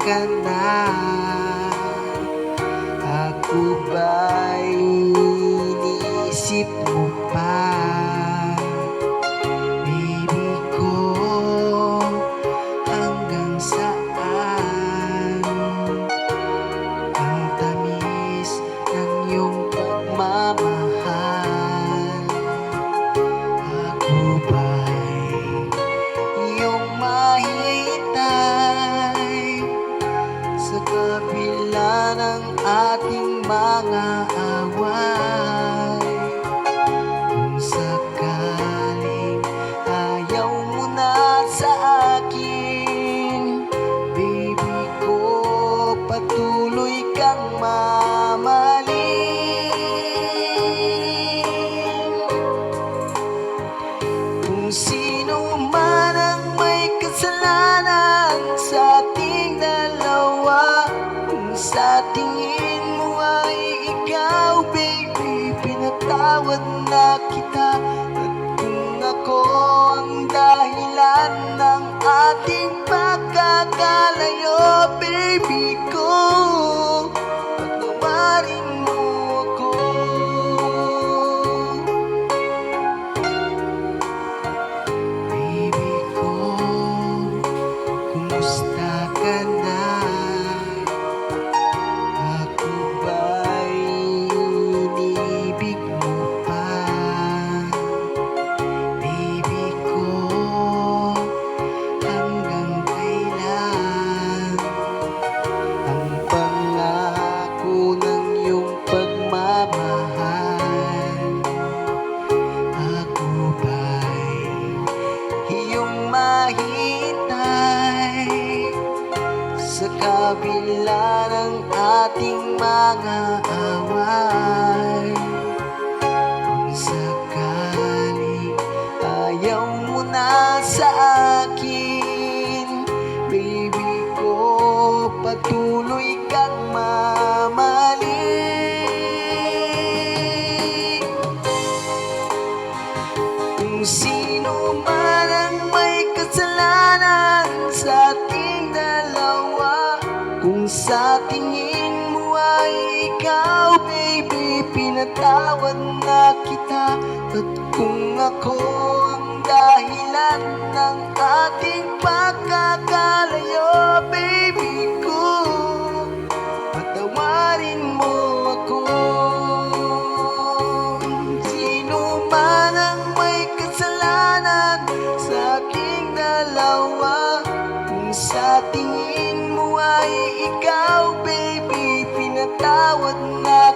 ka na. Ako ba'y iniisip mo pa? Baby ko, hanggang saan ang tamis ng iyong pagmamahal? Ako ba'y iyong mahintay sa kabila ng ating mga away? Kung sakaling ayaw mo na sa akin, baby ko, patuloy kang mamahalin. Kung sino man ang may kasalanan sa ating dalawa, kung sa tingin mo ay ikaw, baby, pinatawad na kita. At kung ako ang dahilan ng ating pagkakalayo, baby ko, patawarin mo ako. Baby ko, kumusta ka na? Ako ba'y iniibig mo pa? Baby ko, hanggang kailan ang pangako ng iyong pagmamahal? Ako ba'y iyong mahintay sa kabila ng ating mga away? Kung sakaling ayaw mo na sa akin, baby ko, patuloy kang mamahalin. Kung sino man ang may kasalanan sa ating dalawa, kung sa tingin mo ay ikaw, baby, pinatawad na kita. At kung ako ang dahilan ng ating pagkakalayo, baby ko, patawarin mo ako. Sino man ang may kasalanan sa ating dalawa, kung sa tingin mo ay ikaw, baby, pinatawad na